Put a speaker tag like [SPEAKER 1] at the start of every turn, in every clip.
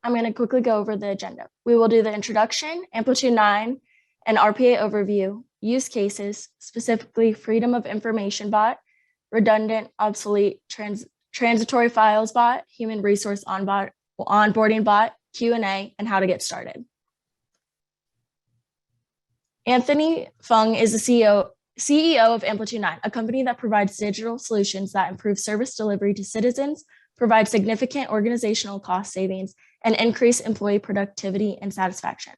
[SPEAKER 1] I'm going to quickly go over the agenda. We will do the introduction, Amplitude 9, and RPA overview, use cases, specifically freedom of information bot, redundant, obsolete, transitory files bot, human resource onboarding bot, Q&A, and how to get started. Anthony Fung is the CEO of Amplitude 9, a company that provides digital solutions that improve service delivery to citizens, provide significant organizational cost savings, and increase employee productivity and satisfaction.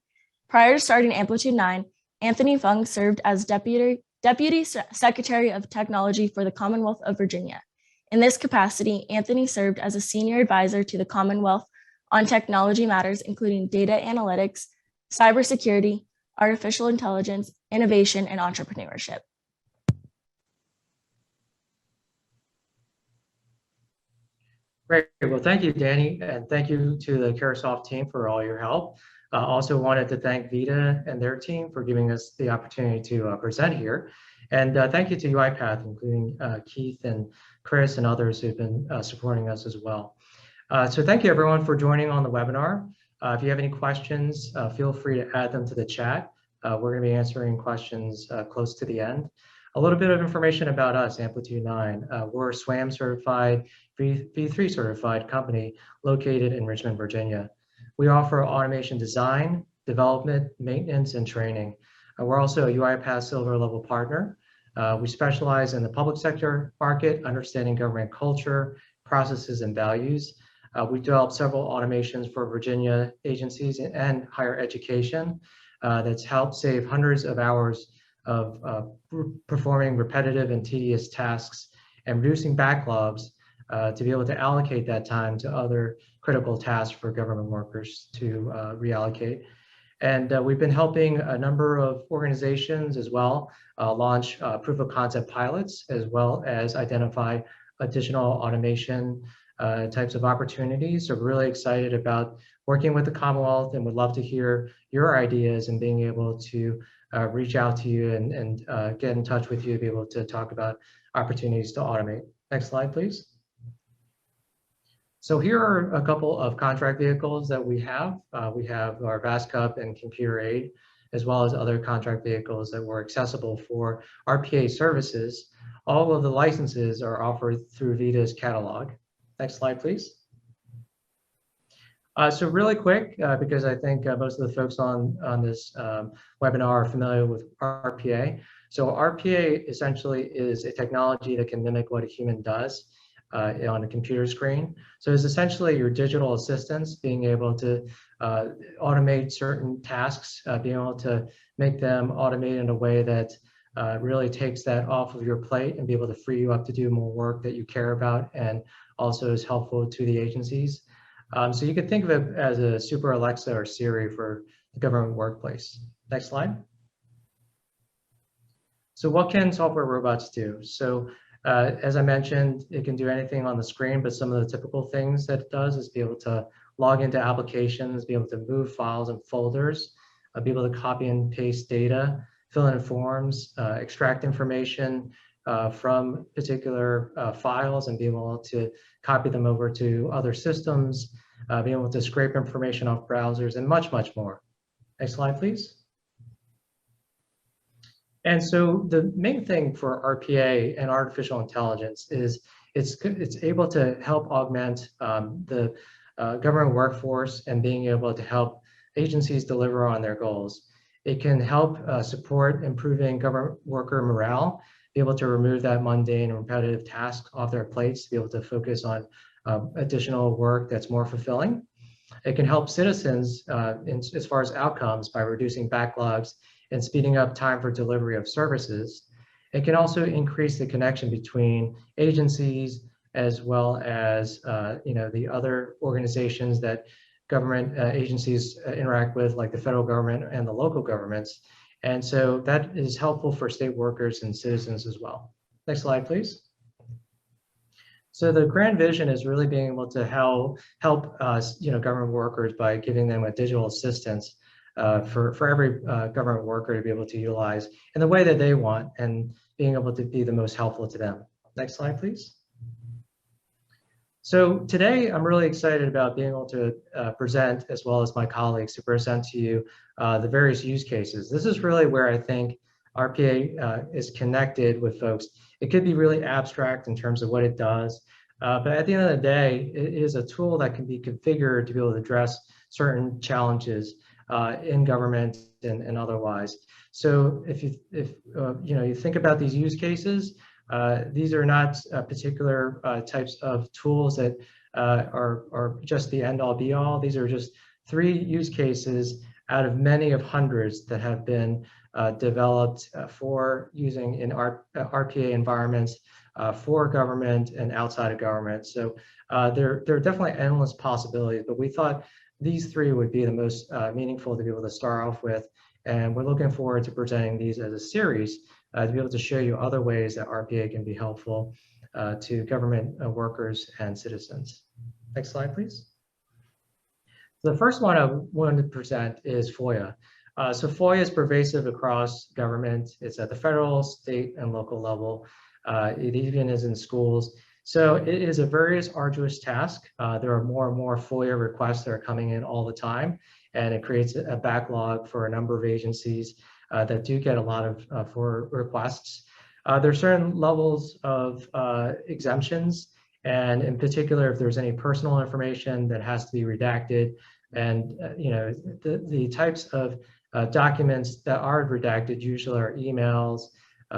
[SPEAKER 1] Prior to starting Amplitude 9, Anthony Fung served as Deputy Secretary of Technology for the Commonwealth of Virginia. In this capacity, Anthony served as a senior advisor to the Commonwealth on technology matters, including data analytics, cybersecurity, artificial intelligence, innovation, and entrepreneurship.
[SPEAKER 2] Great. Well, thank you, Danny, and thank you to the Caresoft team for all your help. Also wanted to thank Vita and their team for giving us the opportunity to present here. And thank you to UiPath, including Keith and Chris and others who've been supporting us as well. So thank you everyone for joining on the webinar. If you have any questions, feel free to add them to the chat. We're going to be answering questions close to the end. A little bit of information about us, Amplitude 9. We're a SWAM certified, V3 certified company located in Richmond, Virginia. We offer automation design, development, maintenance, and training. We're also a UiPath Silver level partner. We specialize in the public sector market, understanding government culture, processes, and values. We developed several automations for Virginia agencies and higher education that's helped save hundreds of hours of performing repetitive and tedious tasks and reducing backlogs to be able to allocate that time to other critical tasks for government workers to reallocate. And we've been helping a number of organizations as well launch proof of concept pilots, as well as identify additional automation types of opportunities. So we're really excited about working with the Commonwealth and would love to hear your ideas and being able to reach out to you and get in touch with you to be able to talk about opportunities to automate. Next slide, please. So here are a couple of contract vehicles that we have. We have our VASCUP and Computer Aid, as well as other contract vehicles that were accessible for RPA services. All of the licenses are offered through Vita's catalog. Next slide, please. So really quick, because I think most of the folks on this webinar are familiar with RPA. So RPA essentially is a technology that can mimic what a human does on a computer screen. So it's essentially your digital assistants being able to automate certain tasks, being able to make them automate in a way that really takes that off of your plate and be able to free you up to do more work that you care about and also is helpful to the agencies. So you could think of it as a super Alexa or Siri for the government workplace. Next slide. So what can software robots do? So as I mentioned, it can do anything on the screen, but some of the typical things that it does is be able to log into applications, be able to move files and folders, be able to copy and paste data, fill in forms, extract information from particular files and be able to copy them over to other systems, be able to scrape information off browsers, and much, much more. Next slide, please. And so the main thing for RPA and artificial intelligence is it's able to help augment the government workforce and being able to help agencies deliver on their goals. It can help support improving government worker morale, be able to remove that mundane and repetitive task off their plates, to be able to focus on additional work that's more fulfilling. It can help citizens as far as outcomes by reducing backlogs and speeding up time for delivery of services. It can also increase the connection between agencies as well as the other organizations that government agencies interact with, like the federal government and the local governments. And so that is helpful for state workers and citizens as well. Next slide, please. So the grand vision is really being able to help government workers by giving them a digital assistance for every government worker to be able to utilize in the way that they want and being able to be the most helpful to them. Next slide, please. So today, I'm really excited about being able to present, as well as my colleagues, to present to you the various use cases. This is really where I think RPA is connected with folks. It could be really abstract in terms of what it does, but at the end of the day, it is a tool that can be configured to be able to address certain challenges in government and otherwise. So if you think about these use cases, these are not particular types of tools that are just the end-all be-all. These are just 3 use cases out of many of hundreds that have been developed for using in RPA environments for government and outside of government. So there are definitely endless possibilities, but we thought these 3 would be the most meaningful to be able to start off with. And we're looking forward to presenting these as a series to be able to show you other ways that RPA can be helpful to government workers and citizens. Next slide, please. The first one I wanted to present is FOIA. So FOIA is pervasive across government. It's at the federal, state, and local level. It even is in schools. So it is a very arduous task. There are more and more FOIA requests that are coming in all the time, and it creates a backlog for a number of agencies that do get a lot of FOIA requests. There are certain levels of exemptions, and in particular, if there's any personal information that has to be redacted, and the types of documents that are redacted usually are emails,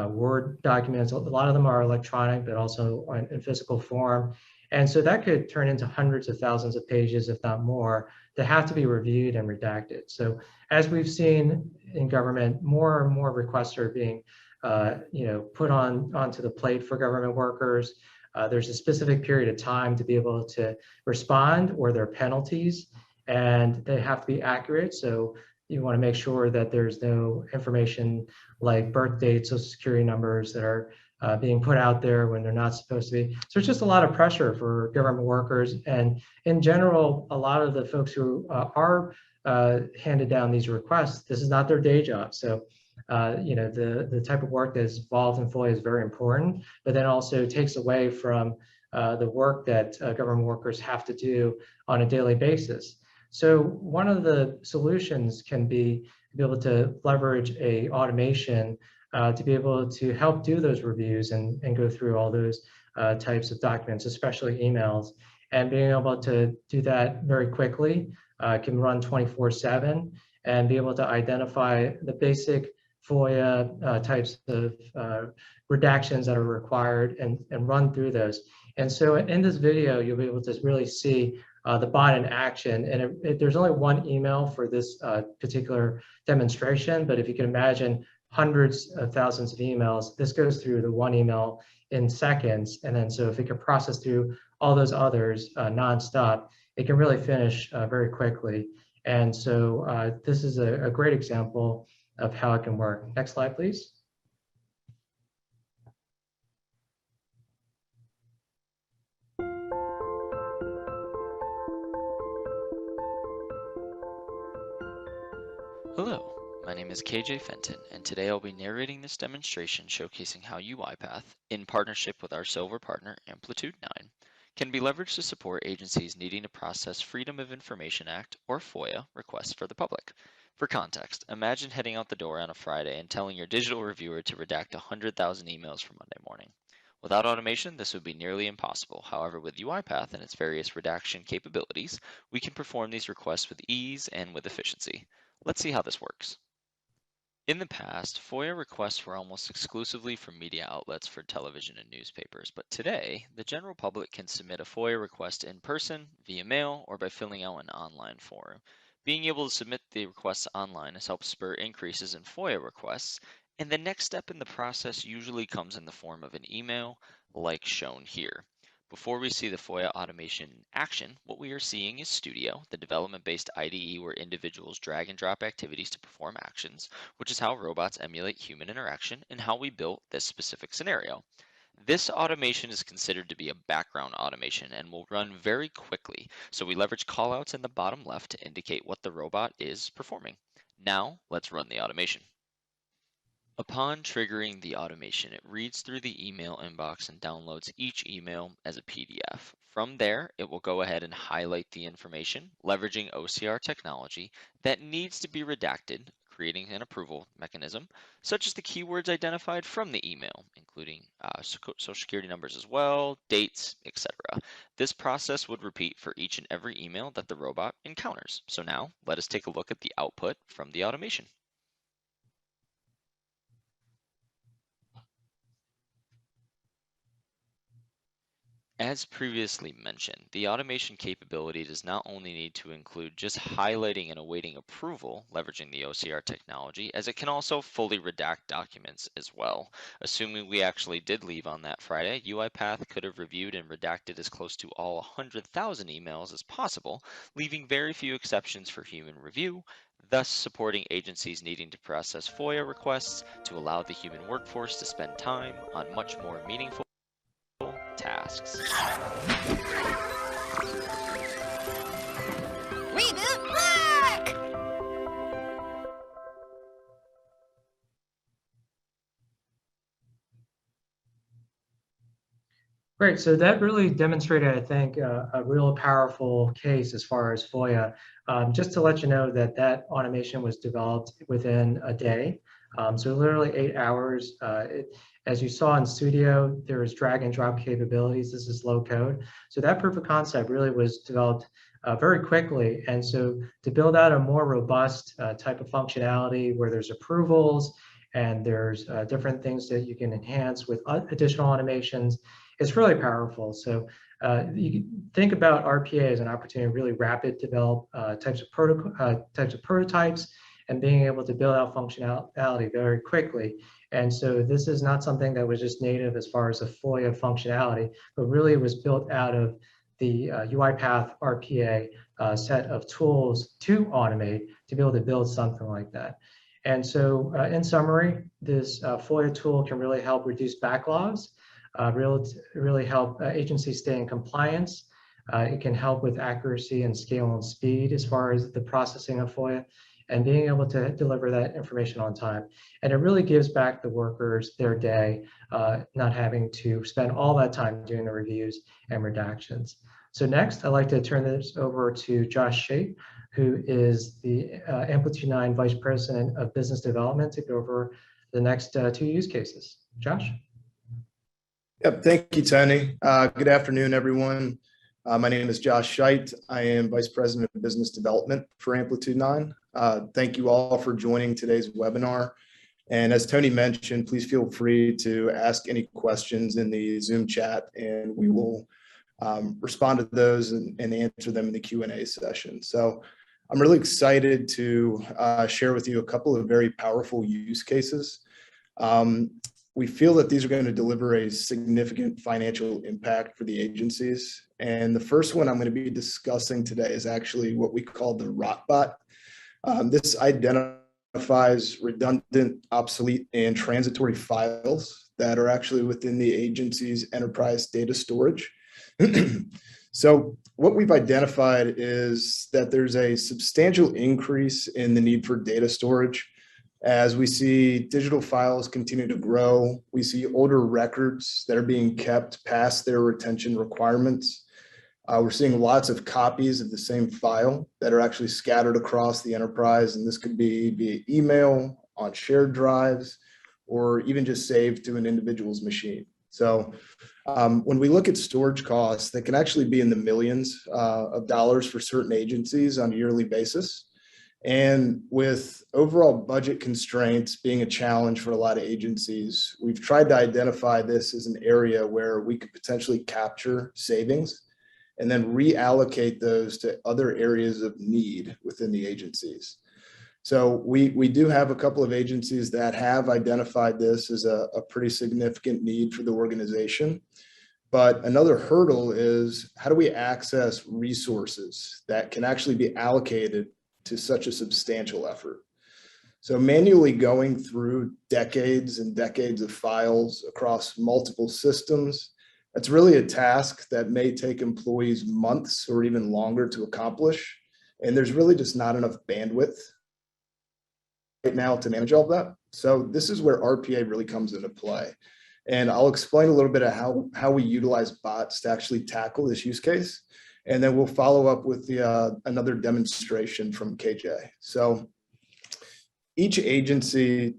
[SPEAKER 2] Word documents. A lot of them are electronic, but also in physical form. And so that could turn into hundreds of thousands of pages, if not more, that have to be reviewed and redacted. So as we've seen in government, more and more requests are being put onto the plate for government workers. There's a specific period of time to be able to respond, or there are penalties, and they have to be accurate. So you want to make sure that there's no information like birth dates, social security numbers that are being put out there when they're not supposed to be. So it's just a lot of pressure for government workers. And in general, a lot of the folks who are handed down these requests, this is not their day job. So the type of work that is involved in FOIA is very important, but then also takes away from the work that government workers have to do on a daily basis. So one of the solutions can be to be able to leverage a automation to be able to help do those reviews and go through all those types of documents, especially emails. And being able to do that very quickly, can run 24/7 and be able to identify the basic FOIA types of redactions that are required and run through those. And so in this video, you'll be able to really see the bot in action. And there's only one email for this particular demonstration, but if you can imagine hundreds of thousands of emails, this goes through the one email in seconds. And then so if it can process through all those others nonstop, it can really finish very quickly. And so this is a great example of how it can work. Next slide, please.
[SPEAKER 3] Hello, my name is KJ Fenton, and today I'll be narrating this demonstration showcasing how UiPath, in partnership with our silver partner Amplitude 9, can be leveraged to support agencies needing to process Freedom of Information Act, or FOIA, requests for the public. For context, imagine heading out the door on a Friday and telling your digital reviewer to redact 100,000 emails for Monday morning. Without automation, this would be nearly impossible. However, with UiPath and its various redaction capabilities, we can perform these requests with ease and with efficiency. Let's see how this works. In the past, FOIA requests were almost exclusively from media outlets for television and newspapers, but today, the general public can submit a FOIA request in person, via mail, or by filling out an online form. Being able to submit the requests online has helped spur increases in FOIA requests, and the next step in the process usually comes in the form of an email, like shown here. Before we see the FOIA automation in action, what we are seeing is Studio, the development-based IDE where individuals drag and drop activities to perform actions, which is how robots emulate human interaction and how we built this specific scenario. This automation is considered to be a background automation and will run very quickly, so we leverage callouts in the bottom left to indicate what the robot is performing. Now, let's run the automation. Upon triggering the automation, it reads through the email inbox and downloads each email as a PDF. From there, it will go ahead and highlight the information, leveraging OCR technology that needs to be redacted, creating an approval mechanism, such as the keywords identified from the email, including social security numbers as well, dates, etc. This process would repeat for each and every email that the robot encounters. So now, let us take a look at the output from the automation. As previously mentioned, the automation capability does not only need to include just highlighting and awaiting approval, leveraging the OCR technology, as it can also fully redact documents as well. Assuming we actually did leave on that Friday, UiPath could have reviewed and redacted as close to all 100,000 emails as possible, leaving very few exceptions for human review, thus supporting agencies needing to process FOIA requests to allow the human workforce to spend time on much more meaningful tasks.
[SPEAKER 4] Reboot work!
[SPEAKER 2] Great. So that really demonstrated, I think, a real powerful case as far as FOIA. Just to let you know that that automation was developed within a day. So literally 8 hours. As you saw in Studio, there is drag and drop capabilities. This is low code. So that proof of concept really was developed very quickly. And so to build out a more robust type of functionality where there's approvals and there's different things that you can enhance with additional automations, it's really powerful. So you can think about RPA as an opportunity to really rapid develop types of prototypes and being able to build out functionality very quickly. And so this is not something that was just native as far as a FOIA functionality, but really was built out of the UiPath RPA set of tools to automate to be able to build something like that. And so in summary, this FOIA tool can really help reduce backlogs, really help agencies stay in compliance. It can help with accuracy and scale and speed as far as the processing of FOIA and being able to deliver that information on time. And it really gives back the workers their day, not having to spend all that time doing the reviews and redactions. So next, I'd like to turn this over to Josh Shape, who is the Amplitude 9 Vice President of Business Development, to go over the next 2 use cases. Josh?
[SPEAKER 5] Yep, thank you, Tony. Good afternoon, everyone. My name is Josh Scheit. I am Vice President of Business Development for Amplitude 9. Thank you all for joining today's webinar. And as Tony mentioned, please feel free to ask any questions in the Zoom chat, and we will respond to those and answer them in the Q&A session. So I'm really excited to share with you a couple of very powerful use cases. We feel that these are going to deliver a significant financial impact for the agencies. And the first one I'm going to be discussing today is actually what we call the RotBot. This identifies redundant, obsolete, and transitory files that are actually within the agency's enterprise data storage. So what we've identified is that there's a substantial increase in the need for data storage. As we see digital files continue to grow, we see older records that are being kept past their retention requirements. We're seeing lots of copies of the same file that are actually scattered across the enterprise, and this could be via email, on shared drives, or even just saved to an individual's machine. So when we look at storage costs, that can actually be in the millions of dollars for certain agencies on a yearly basis. And with overall budget constraints being a challenge for a lot of agencies, we've tried to identify this as an area where we could potentially capture savings and then reallocate those to other areas of need within the agencies. So we do have a couple of agencies that have identified this as a pretty significant need for the organization. But another hurdle is, how do we access resources that can actually be allocated to such a substantial effort? So manually going through decades and decades of files across multiple systems, that's really a task that may take employees months or even longer to accomplish. And there's really just not enough bandwidth right now to manage all of that. So this is where RPA really comes into play. And I'll explain a little bit of how we utilize bots to actually tackle this use case. And then we'll follow up with another demonstration from KJ. So each agency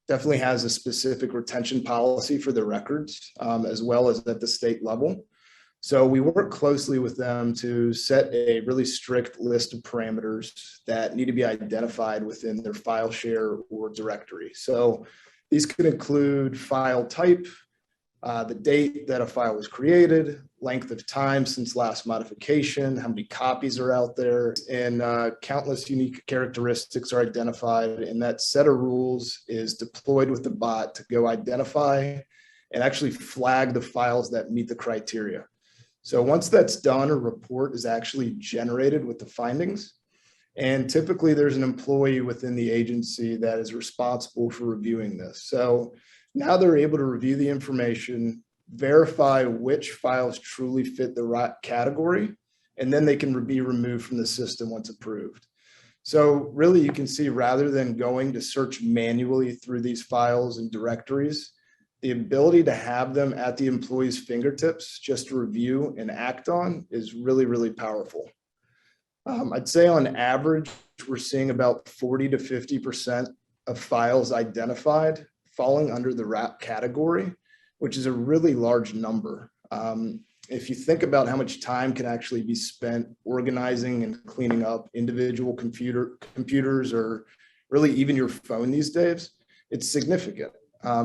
[SPEAKER 5] definitely has a specific retention policy for their records, as well as at the state level. So we work closely with them to set a really strict list of parameters that need to be identified within their file share or directory. So these could include file type, the date that a file was created, length of time since last modification, how many copies are out there, and countless unique characteristics are identified. And that set of rules is deployed with the bot to go identify and actually flag the files that meet the criteria. So once that's done, a report is actually generated with the findings. And typically there's an employee within the agency that is responsible for reviewing this. So now they're able to review the information, verify which files truly fit the right category, and then they can be removed from the system once approved. So really you can see, rather than going to search manually through these files and directories, the ability to have them at the employee's fingertips just to review and act on is really, really powerful. I'd say on average, we're seeing about 40 to 50% of files identified falling under the RAP category, which is a really large number. If you think about how much time can actually be spent organizing and cleaning up individual computers, or really even your phone these days, it's significant.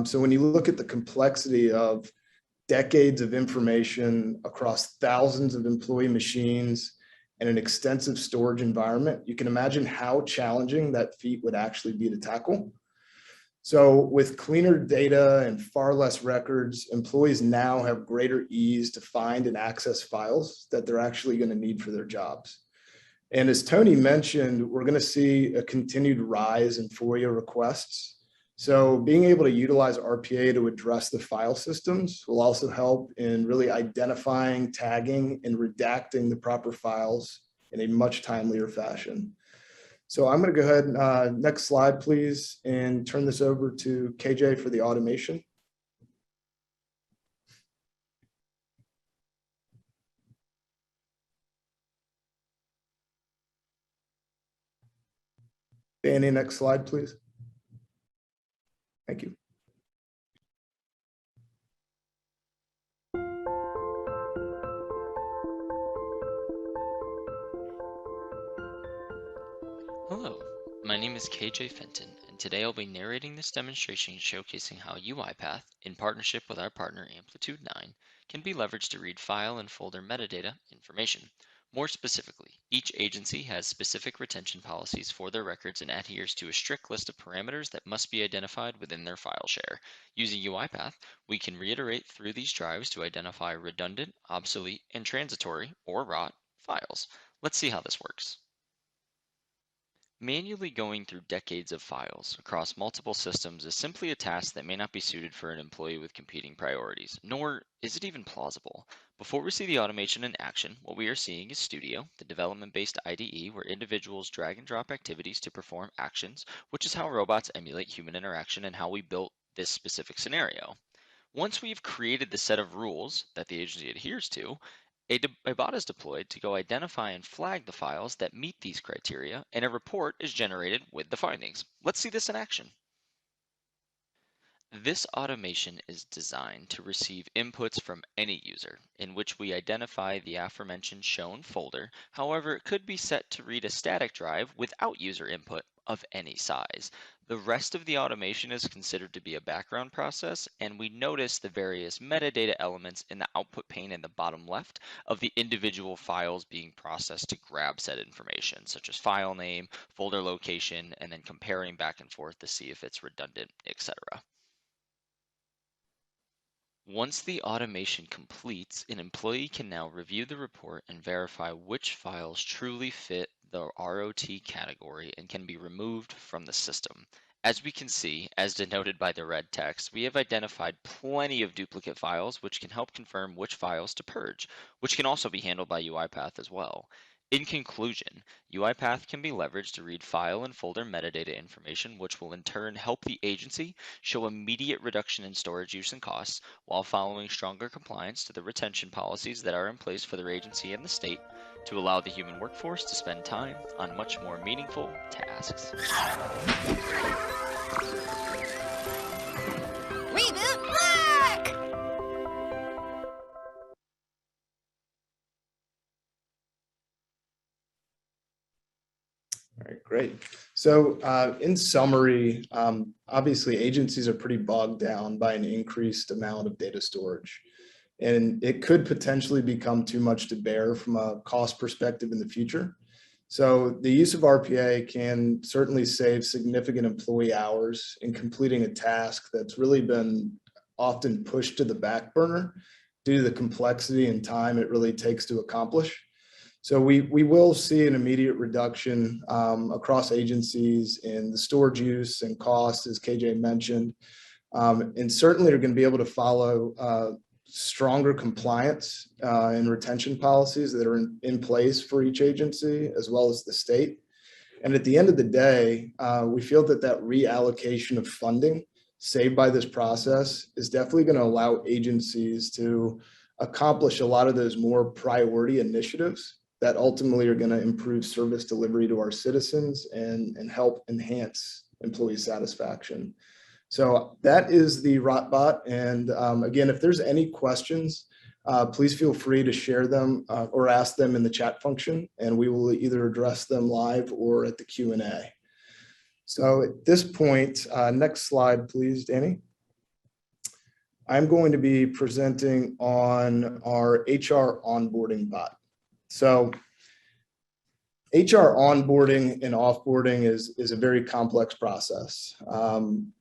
[SPEAKER 5] So when you look at the complexity of decades of information across thousands of employee machines and an extensive storage environment, you can imagine how challenging that feat would actually be to tackle. So with cleaner data and far less records, employees now have greater ease to find and access files that they're actually going to need for their jobs. And as Tony mentioned, we're going to see a continued rise in FOIA requests. So being able to utilize RPA to address the file systems will also help in really identifying, tagging, and redacting the proper files in a much timelier fashion. So I'm going to go ahead, next slide, please, and turn this over to KJ for the automation. Danny, next slide, please. Thank you.
[SPEAKER 3] Hello, my name is KJ Fenton, and today I'll be narrating this demonstration showcasing how UiPath, in partnership with our partner Amplitude9, can be leveraged to read file and folder metadata information. More specifically, each agency has specific retention policies for their records and adheres to a strict list of parameters that must be identified within their file share. Using UiPath, we can reiterate through these drives to identify redundant, obsolete, and transitory, or ROT, files. Let's see how this works. Manually going through decades of files across multiple systems is simply a task that may not be suited for an employee with competing priorities, nor is it even plausible. Before we see the automation in action, what we are seeing is Studio, the development-based IDE where individuals drag and drop activities to perform actions, which is how robots emulate human interaction and how we built this specific scenario. Once we've created the set of rules that the agency adheres to, a bot is deployed to go identify and flag the files that meet these criteria, and a report is generated with the findings. Let's see this in action. This automation is designed to receive inputs from any user, in which we identify the aforementioned shown folder. However, it could be set to read a static drive without user input of any size. The rest of the automation is considered to be a background process, and we notice the various metadata elements in the output pane in the bottom left of the individual files being processed to grab said information, such as file name, folder location, and then comparing back and forth to see if it's redundant, etc. Once the automation completes, an employee can now review the report and verify which files truly fit the ROT category and can be removed from the system. As we can see, as denoted by the red text, we have identified plenty of duplicate files, which can help confirm which files to purge, which can also be handled by UiPath as well. In conclusion, UiPath can be leveraged to read file and folder metadata information, which will in turn help the agency show immediate reduction in storage use and costs while following stronger compliance to the retention policies that are in place for their agency and the state to allow the human workforce to spend time on much more meaningful tasks.
[SPEAKER 4] Reboot black!
[SPEAKER 5] All right, great. So in summary, obviously agencies are pretty bogged down by an increased amount of data storage, and it could potentially become too much to bear from a cost perspective in the future. So the use of RPA can certainly save significant employee hours in completing a task that's really been often pushed to the back burner due to the complexity and time it really takes to accomplish. So we will see an immediate reduction across agencies in the storage use and cost, as KJ mentioned, and certainly are going to be able to follow stronger compliance and retention policies that are in place for each agency as well as the state. And at the end of the day, we feel that that reallocation of funding saved by this process is definitely going to allow agencies to accomplish a lot of those more priority initiatives that ultimately are going to improve service delivery to our citizens and help enhance employee satisfaction. So that is the ROTBot. And again, if there's any questions, please feel free to share them or ask them in the chat function, and we will either address them live or at the Q&A. So at this point, next slide, please, Danny. I'm going to be presenting on our HR onboarding bot. So HR onboarding and offboarding is a very complex process.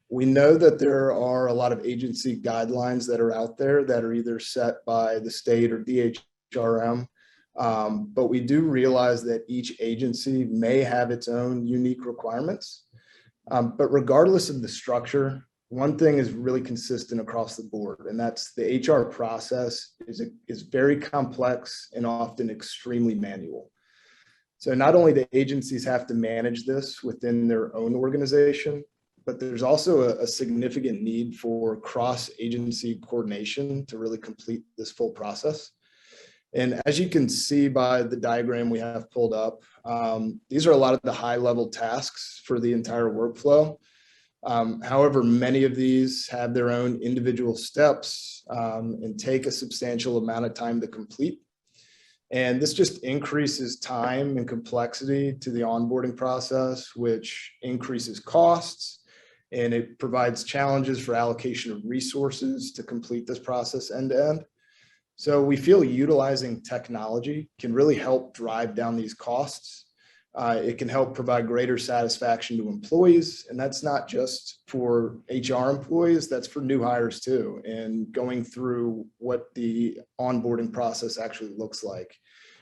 [SPEAKER 5] We know that there are a lot of agency guidelines that are out there that are either set by the state or DHRM, but we do realize that each agency may have its own unique requirements. But regardless of the structure, one thing is really consistent across the board, and that's the HR process is very complex and often extremely manual. So not only do agencies have to manage this within their own organization, but there's also a significant need for cross-agency coordination to really complete this full process. And as you can see by the diagram we have pulled up, these are a lot of the high-level tasks for the entire workflow. However, many of these have their own individual steps and take a substantial amount of time to complete. And this just increases time and complexity to the onboarding process, which increases costs, and it provides challenges for allocation of resources to complete this process end to end. So we feel utilizing technology can really help drive down these costs. It can help provide greater satisfaction to employees, and that's not just for HR employees, that's for new hires too, and going through what the onboarding process actually looks like.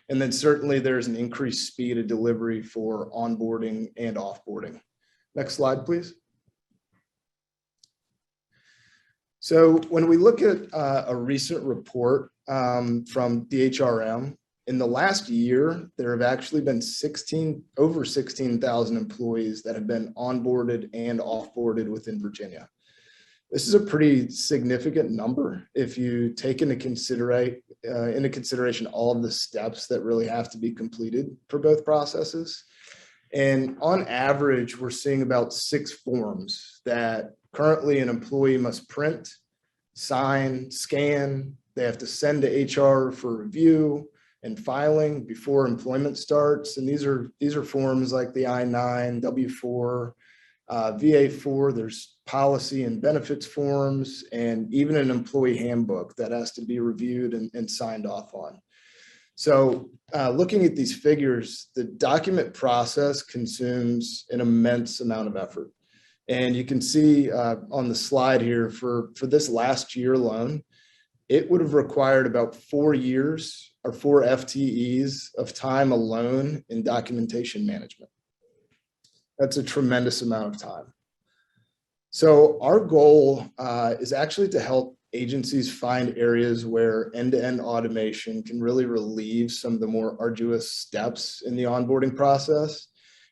[SPEAKER 5] And then certainly there's an increased speed of delivery for onboarding and offboarding. Next slide, please. So when we look at a recent report from DHRM, in the last year, there have actually been over 16,000 employees that have been onboarded and offboarded within Virginia. This is a pretty significant number if you take into consideration all of the steps that really have to be completed for both processes. And on average, we're seeing about 6 forms that currently an employee must print, sign, scan. They have to send to HR for review and filing before employment starts. And these are forms like the I-9, W-4, VA-4, there's policy and benefits forms, and even an employee handbook that has to be reviewed and signed off on. So looking at these figures, the document process consumes an immense amount of effort. And you can see on the slide here for this last year alone, it would have required about 4 years or 4 FTEs of time alone in documentation management. That's a tremendous amount of time. So our goal is actually to help agencies find areas where end-to-end automation can really relieve some of the more arduous steps in the onboarding process.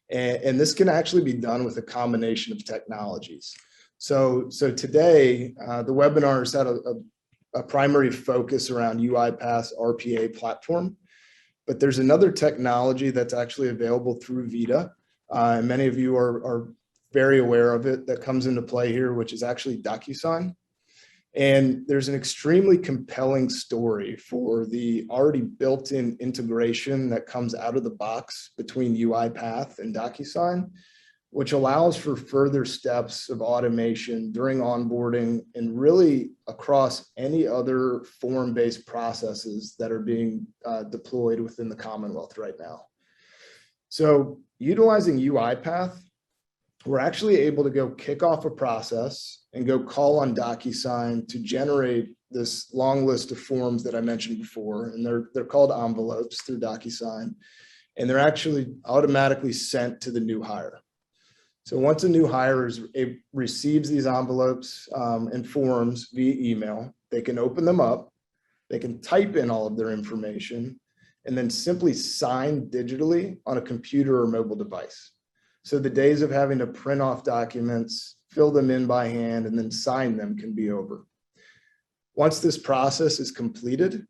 [SPEAKER 5] And this can actually be done with a combination of technologies. So today, the webinar has had a primary focus around UiPath's RPA platform, but there's another technology that's actually available through Vita. And many of you are very aware of it that comes into play here, which is actually DocuSign. And there's an extremely compelling story for the already built-in integration that comes out of the box between UiPath and DocuSign, which allows for further steps of automation during onboarding and really across any other form-based processes that are being deployed within the Commonwealth right now. So utilizing UiPath, we're actually able to go kick off a process and go call on DocuSign to generate this long list of forms that I mentioned before. And they're called envelopes through DocuSign, and they're actually automatically sent to the new hire. So once a new hire receives these envelopes and forms via email, they can open them up, they can type in all of their information, and then simply sign digitally on a computer or mobile device. So the days of having to print off documents, fill them in by hand, and then sign them can be over. Once this process is completed,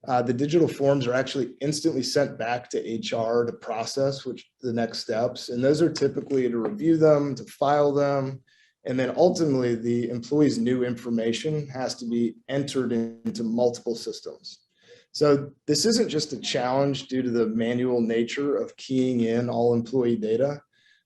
[SPEAKER 5] the digital forms are actually instantly sent back to HR to process, which the next steps. And those are typically to review them, to file them, and then ultimately the employee's new information has to be entered into multiple systems. So this isn't just a challenge due to the manual nature of keying in all employee data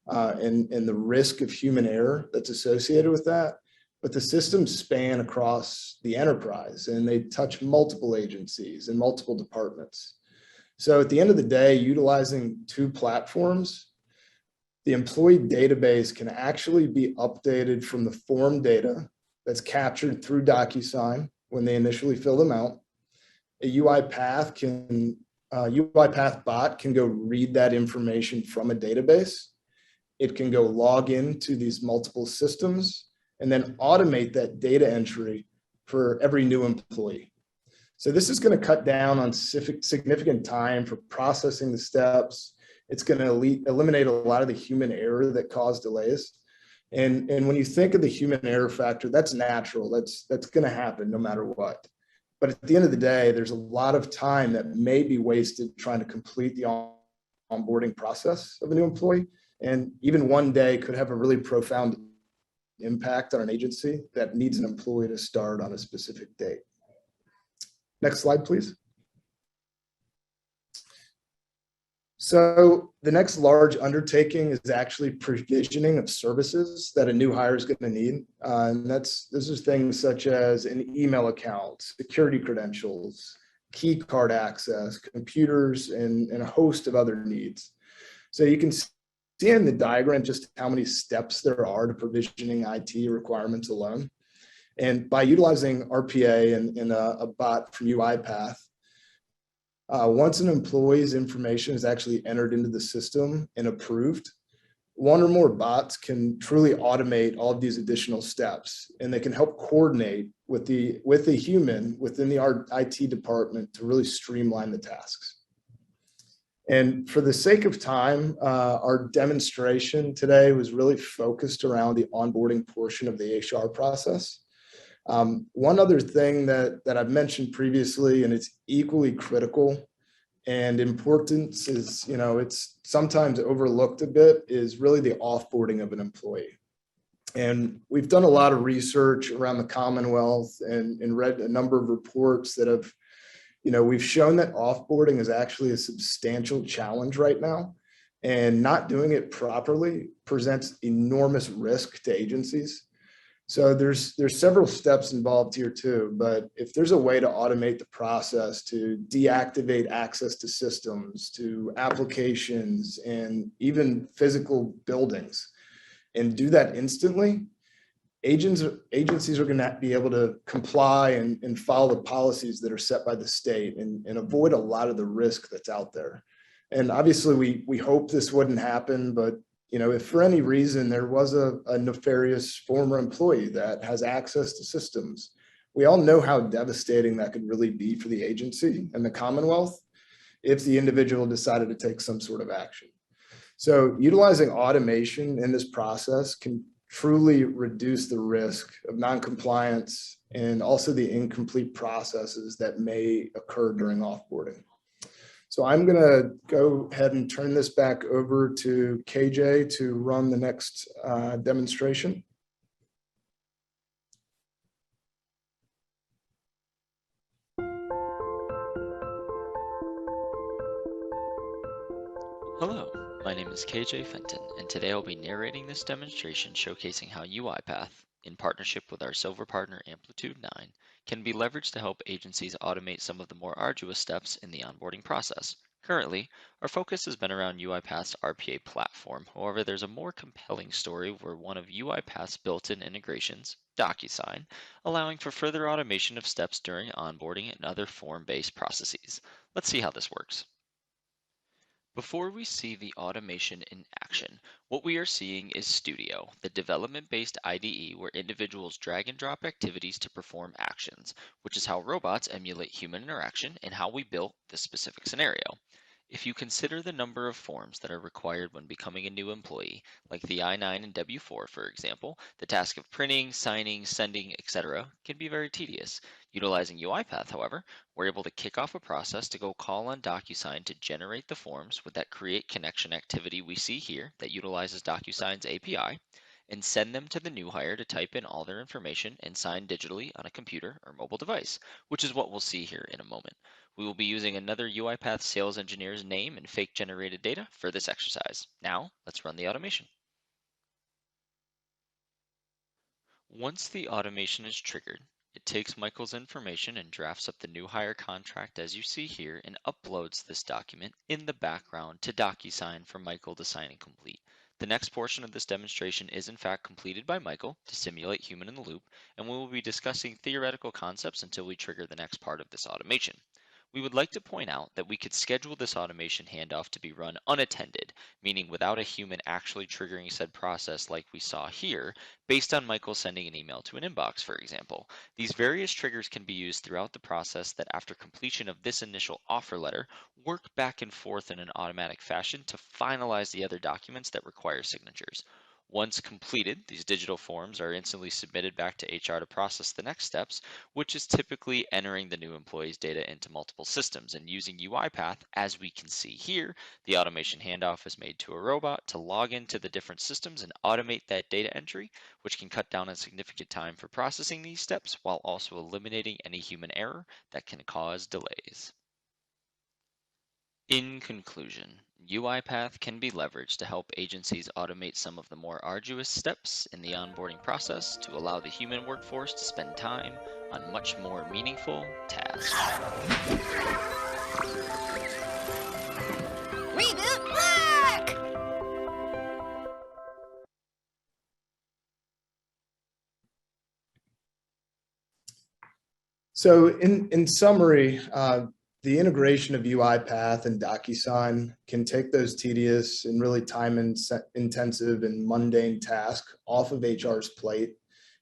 [SPEAKER 5] and the risk of human error that's associated with that. But the systems span across the enterprise and they touch multiple agencies and multiple departments. So at the end of the day, utilizing two platforms, the employee database can actually be updated from the form data that's captured through DocuSign when they initially fill them out. A UiPath bot can go read that information from a database. It can go log into these multiple systems and then automate that data entry for every new employee. So this is going to cut down on significant time for processing the steps. It's going to eliminate a lot of the human error that caused delays. And when you think of the human error factor, that's natural. That's going to happen no matter what. But at the end of the day, there's a lot of time that may be wasted trying to complete the onboarding process of a new employee. And even one day could have a really profound impact on an agency that needs an employee to start on a specific date. Next slide, please. So the next large undertaking is actually provisioning of services that a new hire is going to need. And those are things such as an email account, security credentials, key card access, computers, and a host of other needs. So you can see in the diagram just how many steps there are to provisioning IT requirements alone. And by utilizing RPA and a bot from UiPath, once an employee's information is actually entered into the system and approved, one or more bots can truly automate all of these additional steps, and they can help coordinate with the human within the IT department to really streamline the tasks. And for the sake of time, our demonstration today was really focused around the onboarding portion of the HR process. One other thing that I've mentioned previously, and it's equally critical and important, is, it's sometimes overlooked a bit, is really the offboarding of an employee. And we've done a lot of research around the Commonwealth and read a number of reports that have, we've shown that offboarding is actually a substantial challenge right now, and not doing it properly presents enormous risk to agencies. So there's several steps involved here too, but if there's a way to automate the process to deactivate access to systems, to applications, and even physical buildings, and do that instantly, agencies are going to be able to comply and follow the policies that are set by the state and avoid a lot of the risk that's out there. And obviously we hope this wouldn't happen, but if for any reason there was a nefarious former employee that has access to systems, we all know how devastating that could really be for the agency and the Commonwealth if the individual decided to take some sort of action. So utilizing automation in this process can truly reduce the risk of noncompliance and also the incomplete processes that may occur during offboarding. So I'm going to go ahead and turn this back over to KJ to run the next demonstration.
[SPEAKER 3] Hello, my name is KJ Fenton, and today I'll be narrating this demonstration showcasing how UiPath, in partnership with our silver partner Amplitude 9, can be leveraged to help agencies automate some of the more arduous steps in the onboarding process. Currently, our focus has been around UiPath's RPA platform. However, there's a more compelling story where one of UiPath's built-in integrations, DocuSign, allowing for further automation of steps during onboarding and other form-based processes. Let's see how this works. Before we see the automation in action, what we are seeing is Studio, the development-based IDE where individuals drag and drop activities to perform actions, which is how robots emulate human interaction and how we built this specific scenario. If you consider the number of forms that are required when becoming a new employee, like the I-9 and W-4 for example, the task of printing, signing, sending, etc. can be very tedious. Utilizing UiPath, however, we're able to kick off a process to go call on DocuSign to generate the forms with that create connection activity we see here that utilizes DocuSign's API, and send them to the new hire to type in all their information and sign digitally on a computer or mobile device, which is what we'll see here in a moment. We will be using another UiPath sales engineer's name and fake generated data for this exercise. Now, let's run the automation. Once the automation is triggered, it takes Michael's information and drafts up the new hire contract as you see here and uploads this document in the background to DocuSign for Michael to sign and complete. The next portion of this demonstration is in fact completed by Michael to simulate human in the loop, and we will be discussing theoretical concepts until we trigger the next part of this automation. We would like to point out that we could schedule this automation handoff to be run unattended, meaning without a human actually triggering said process like we saw here, based on Michael sending an email to an inbox, for example. These various triggers can be used throughout the process that after completion of this initial offer letter, work back and forth in an automatic fashion to finalize the other documents that require signatures. Once completed, these digital forms are instantly submitted back to HR to process the next steps, which is typically entering the new employee's data into multiple systems. And using UiPath, as we can see here, the automation handoff is made to a robot to log into the different systems and automate that data entry, which can cut down on significant time for processing these steps while also eliminating any human error that can cause delays. In conclusion, UiPath can be leveraged to help agencies automate some of the more arduous steps in the onboarding process to allow the human workforce to spend time on much more meaningful tasks.
[SPEAKER 4] Reboot black!
[SPEAKER 5] So in summary, the integration of UiPath and DocuSign can take those tedious and really time-intensive and mundane tasks off of HR's plate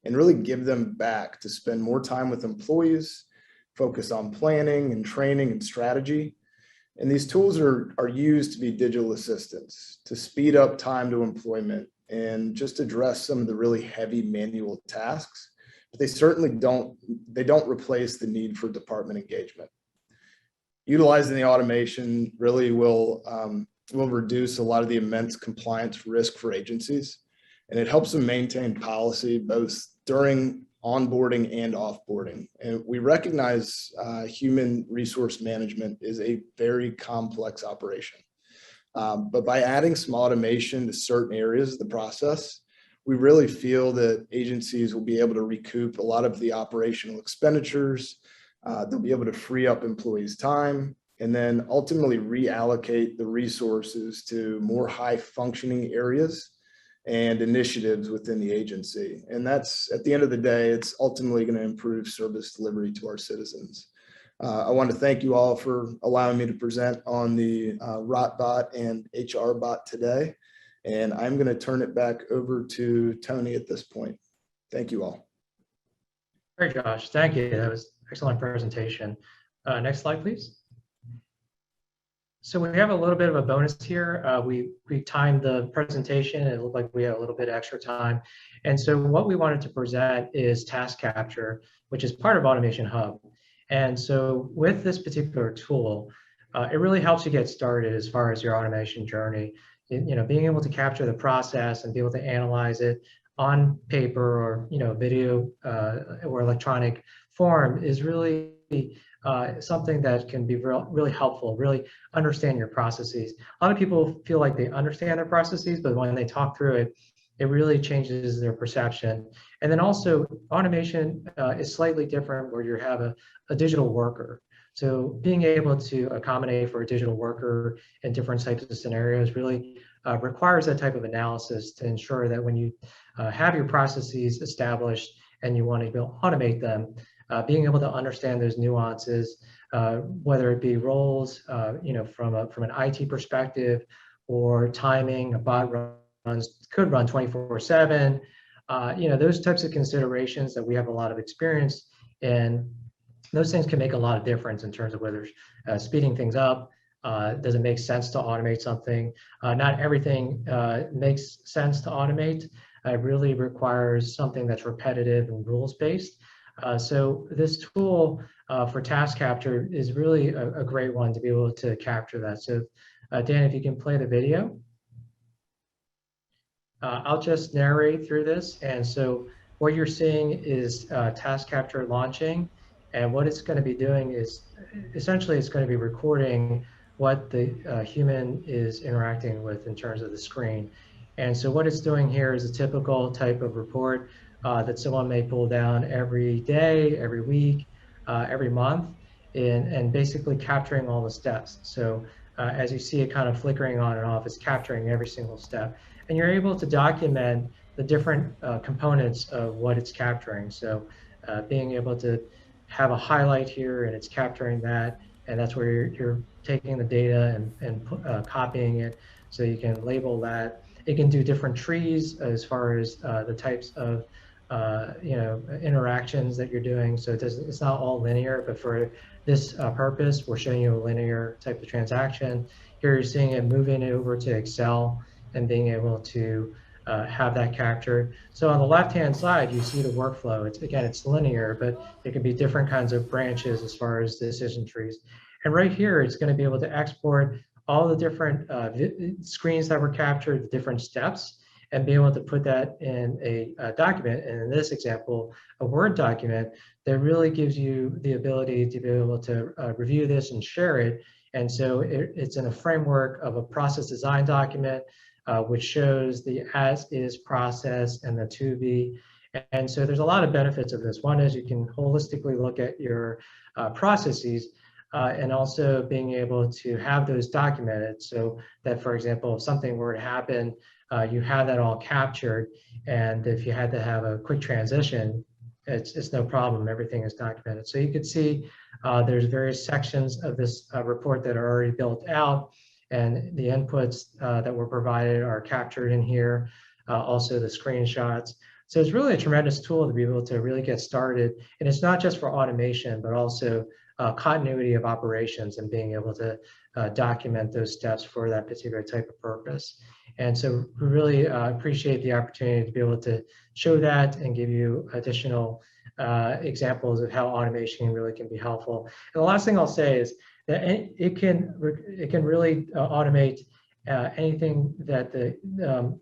[SPEAKER 5] and really give them back to spend more time with employees, focus on planning and training and strategy. And these tools are used to be digital assistants to speed up time to employment and just address some of the really heavy manual tasks. But they certainly don't replace the need for department engagement. Utilizing the automation really will reduce a lot of the immense compliance risk for agencies, and it helps them maintain policy both during onboarding and offboarding. And we recognize human resource management is a very complex operation. But by adding some automation to certain areas of the process, we really feel that agencies will be able to recoup a lot of the operational expenditures. They'll be able to free up employees' time and then ultimately reallocate the resources to more high functioning areas and initiatives within the agency. And that's, at the end of the day, it's ultimately going to improve service delivery to our citizens. I want to thank you all for allowing me to present on the RotBot and HRBot today. And I'm going to turn it back over to Tony at this point. Thank you all.
[SPEAKER 2] Great, Josh. Thank you. That was excellent presentation. Next slide, please. So we have a little bit of a bonus here. We timed the presentation. It looked like we had a little bit extra time. And so what we wanted to present is task capture, which is part of Automation Hub. And so with this particular tool, it really helps you get started as far as your automation journey. Being able to capture the process and be able to analyze it on paper or video or electronic form is really something that can be really helpful, really understand your processes. A lot of people feel like they understand their processes, but when they talk through it, it really changes their perception. And then also automation is slightly different where you have a digital worker. So being able to accommodate for a digital worker in different types of scenarios really requires that type of analysis to ensure that when you have your processes established and you want to automate them, being able to understand those nuances, whether it be roles, from an IT perspective, or timing, a bot could run 24/7. Those types of considerations that we have a lot of experience in. Those things can make a lot of difference in terms of whether speeding things up. Does it make sense to automate something? Not everything makes sense to automate. It really requires something that's repetitive and rules-based. So this tool for task capture is really a great one to be able to capture that. So Dan, if you can play the video. I'll just narrate through this. And so what you're seeing is task capture launching. And what it's going to be doing is essentially it's going to be recording what the human is interacting with in terms of the screen. And so what it's doing here is a typical type of report that someone may pull down every day, every week, every month, and basically capturing all the steps. So as you see it kind of flickering on and off, it's capturing every single step. And you're able to document the different components of what it's capturing. So being able to have a highlight here and it's capturing that, and that's where you're taking the data and copying it so you can label that. It can do different trees as far as the types of interactions that you're doing. So it's not all linear, but for this purpose, we're showing you a linear type of transaction. Here you're seeing it moving it over to Excel and being able to have that captured. So on the left-hand side, you see the workflow. It's linear, but it can be different kinds of branches as far as decision trees. And right here, it's going to be able to export all the different screens that were captured, the different steps, and be able to put that in a document. And in this example, a Word document that really gives you the ability to be able to review this and share it. And so it's in a framework of a process design document, which shows the as-is process and the to-be. And so there's a lot of benefits of this. One is you can holistically look at your processes and also being able to have those documented so that, for example, if something were to happen, you have that all captured. And if you had to have a quick transition, it's no problem. Everything is documented. So you can see there's various sections of this report that are already built out. And the inputs that were provided are captured in here, also the screenshots. So it's really a tremendous tool to be able to really get started. And it's not just for automation, but also continuity of operations and being able to document those steps for that particular type of purpose. And so we really appreciate the opportunity to be able to show that and give you additional examples of how automation really can be helpful. And the last thing I'll say is that it can really automate anything that the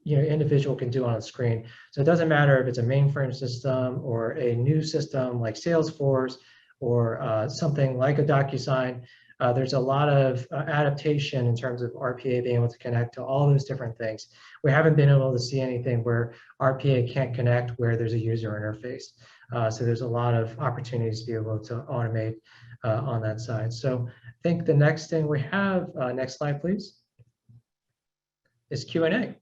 [SPEAKER 2] individual can do on a screen. So it doesn't matter if it's a mainframe system or a new system like Salesforce or something like a DocuSign. There's a lot of adaptation in terms of RPA being able to connect to all those different things. We haven't been able to see anything where RPA can't connect where there's a user interface. So there's a lot of opportunities to be able to automate on that side. So I think the next thing we have, next slide, please, is Q&A.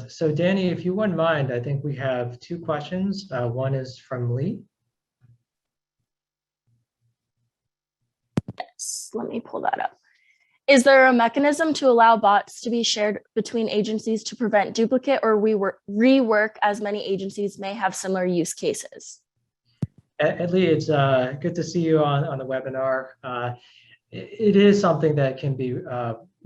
[SPEAKER 2] So Danny, if you wouldn't mind, I think we have two questions. One is from Lee.
[SPEAKER 1] Yes, let me pull that up. Is there a mechanism to allow bots to be shared between agencies to prevent duplicate or rework as many agencies may have similar use cases?
[SPEAKER 2] Lee, it's good to see you on the webinar. It is something that can be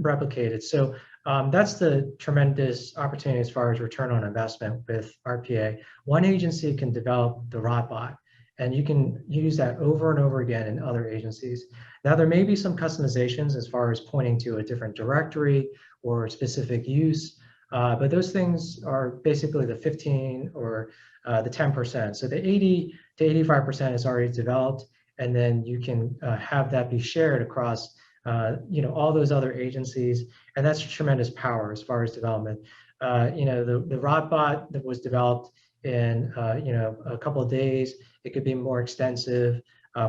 [SPEAKER 2] replicated. So that's the tremendous opportunity as far as return on investment with RPA. One agency can develop the ROTBot, and you can use that over and over again in other agencies. Now, there may be some customizations as far as pointing to a different directory or specific use, but those things are basically the 15 or the 10%. So the 80 to 85% is already developed, and then you can have that be shared across all those other agencies, and that's tremendous power as far as development. The ROTBot that was developed in a couple of days, it could be more extensive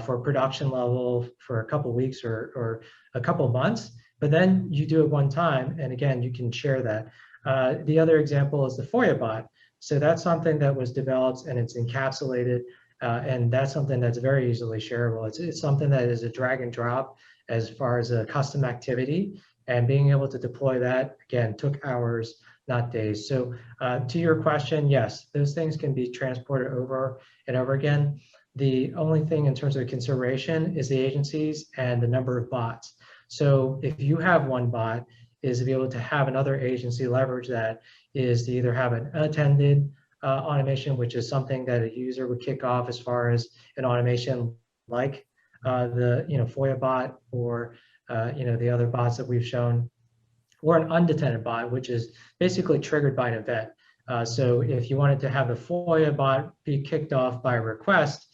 [SPEAKER 2] for production level for a couple of weeks or a couple of months, but then you do it one time, and again, you can share that. The other example is the FOIA bot. So that's something that was developed and it's encapsulated, and that's something that's very easily shareable. It's something that is a drag and drop as far as a custom activity, and being able to deploy that, again, took hours, not days. So to your question, yes, those things can be transported over and over again. The only thing in terms of consideration is the agencies and the number of bots. So if you have one bot, is to be able to have another agency leverage that, is to either have an unattended automation, which is something that a user would kick off as far as an automation like the FOIA bot or the other bots that we've shown, or an unattended bot, which is basically triggered by an event. So if you wanted to have the FOIA bot be kicked off by a request,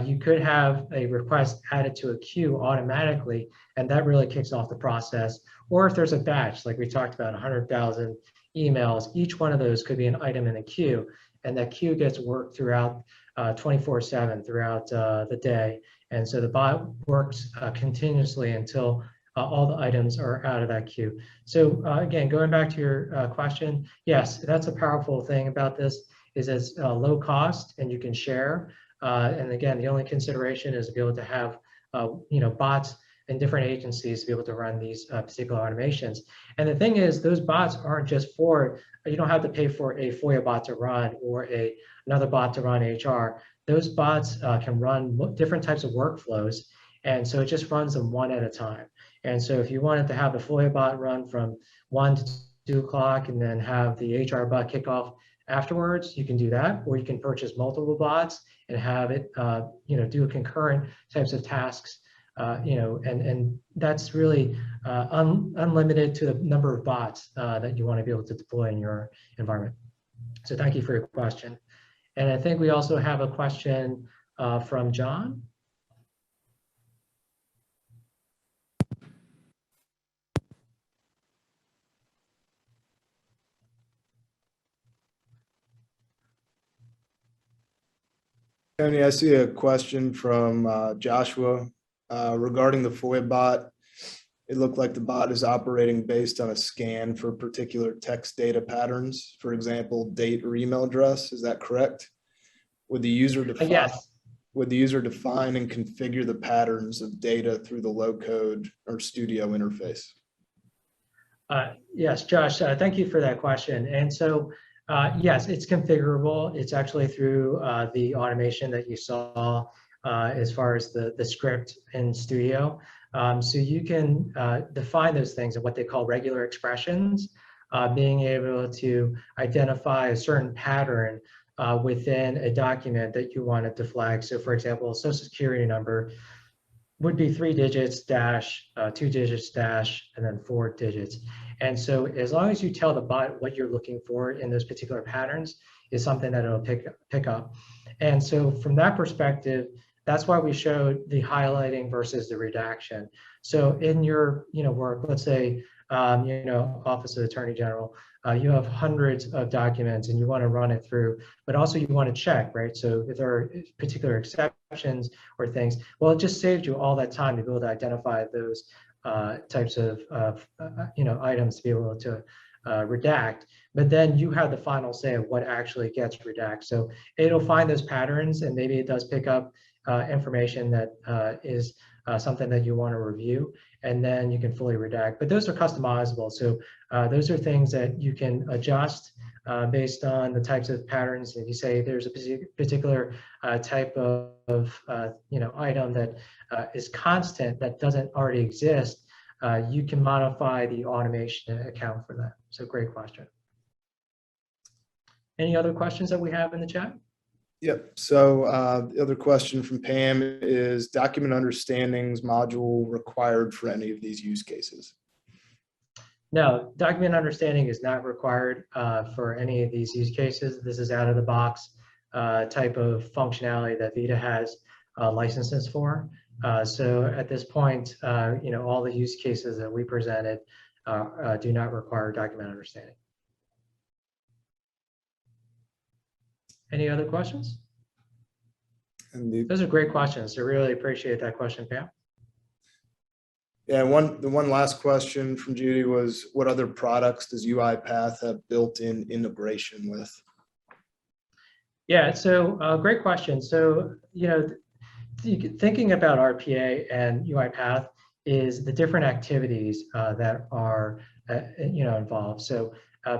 [SPEAKER 2] you could have a request added to a queue automatically, and that really kicks off the process. Or if there's a batch, like we talked about, 100,000 emails, each one of those could be an item in a queue, and that queue gets worked throughout 24/7 throughout the day. And so the bot works continuously until all the items are out of that queue. So again, going back to your question, yes, that's a powerful thing about this, is it's low cost and you can share. And again, the only consideration is to be able to have bots in different agencies to be able to run these particular automations. And the thing is, those bots aren't just for, you don't have to pay for a FOIA bot to run or another bot to run HR. Those bots can run different types of workflows, and so it just runs them one at a time. And so if you wanted to have the FOIA bot run from 1 to 2 o'clock and then have the HR bot kick off afterwards, you can do that, or you can purchase multiple bots and have it do concurrent types of tasks. And that's really unlimited to the number of bots that you want to be able to deploy in your environment. So thank you for your question. And I think we also have a question from John.
[SPEAKER 5] Tony, I see a question from Joshua regarding the FOIA bot. It looked like the bot is operating based on a scan for particular text data patterns, for example, date or email address. Is that correct? Would the user define,
[SPEAKER 2] Yes.
[SPEAKER 5] Would the user define and configure the patterns of data through the low code or studio interface?
[SPEAKER 2] Yes, Josh, thank you for that question. And so, yes, it's configurable. It's actually through the automation that you saw as far as the script in Studio. So you can define those things in what they call regular expressions, being able to identify a certain pattern within a document that you wanted to flag. So for example, a social security number would be 3 digits dash 2 digits dash and then 4 digits. And so as long as you tell the bot what you're looking for in those particular patterns is something that it'll pick up. And so from that perspective, that's why we showed the highlighting versus the redaction. So in your work, let's say Office of Attorney General, you have hundreds of documents and you want to run it through, but also you want to check, right? So if there are particular exceptions or things, well, it just saved you all that time to be able to identify those types of items to be able to redact, but then you have the final say of what actually gets redacted. So it'll find those patterns, and maybe it does pick up information that is something that you want to review. and then you can fully redact. But those are customizable. So those are things that you can adjust based on the types of patterns. If you say there's a particular type of item that is constant that doesn't already exist, you can modify the automation to account for that. So great question. Any other questions that we have in the chat?
[SPEAKER 5] Yep. So the other question from Pam is document understandings module required for any of these use cases?
[SPEAKER 2] No, document understanding is not required for any of these use cases. This is out of the box type of functionality that Vita has licenses for. So at this point, all the use cases that we presented do not require document understanding. Any other questions? Those are great questions. I really appreciate that question, Pam.
[SPEAKER 5] Yeah, the one last question from Judy was, what other products does UiPath have built-in integration with?
[SPEAKER 2] Yeah, so great question. So, thinking about RPA and UiPath is the different activities that are, involved. So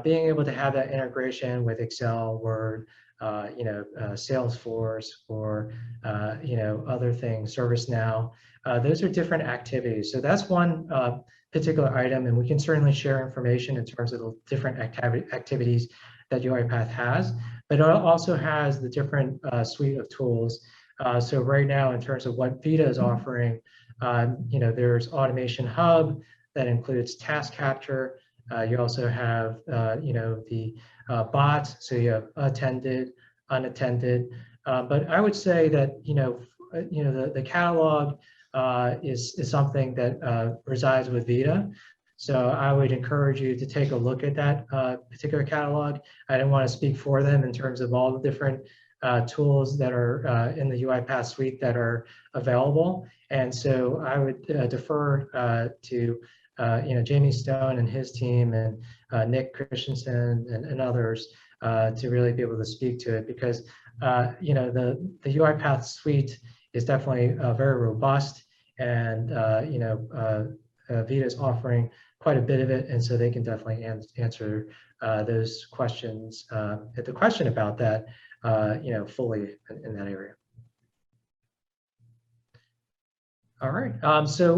[SPEAKER 2] being able to have that integration with Excel, Word, Salesforce, or other things, ServiceNow, those are different activities. So that's one particular item, and we can certainly share information in terms of the different activities that UiPath has, but it also has the different suite of tools. So right now, in terms of what Vita is offering, there's Automation Hub that includes task capture. You also have, the bots, so you have attended, unattended. But I would say that, the catalog is something that resides with Vita. So I would encourage you to take a look at that particular catalog. I don't want to speak for them in terms of all the different tools that are in the UiPath suite that are available. And so I would defer to Jamie Stone and his team, and Nick Christensen and others to really be able to speak to it, because the UiPath suite is definitely very robust, and Vita is offering quite a bit of it, and so they can definitely answer those questions. The question about that, fully in that area. All right, so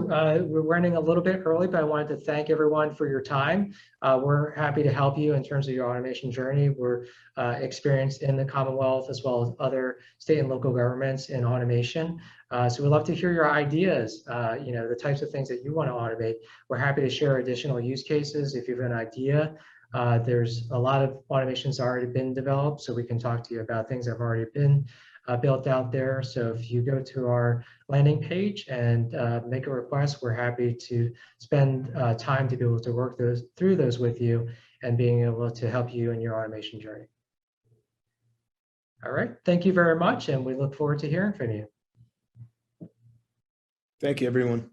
[SPEAKER 2] we're running a little bit early, but I wanted to thank everyone for your time. We're happy to help you in terms of your automation journey. We're experienced in the Commonwealth as well as other state and local governments in automation. So we'd love to hear your ideas, the types of things that you want to automate. We're happy to share additional use cases if you have an idea. There's a lot of automations already been developed, so we can talk to you about things that have already been built out there. So if you go to our landing page and make a request, we're happy to spend time to be able to work through those with you and being able to help you in your automation journey. All right, thank you very much, and we look forward to hearing from you.
[SPEAKER 5] Thank you, everyone.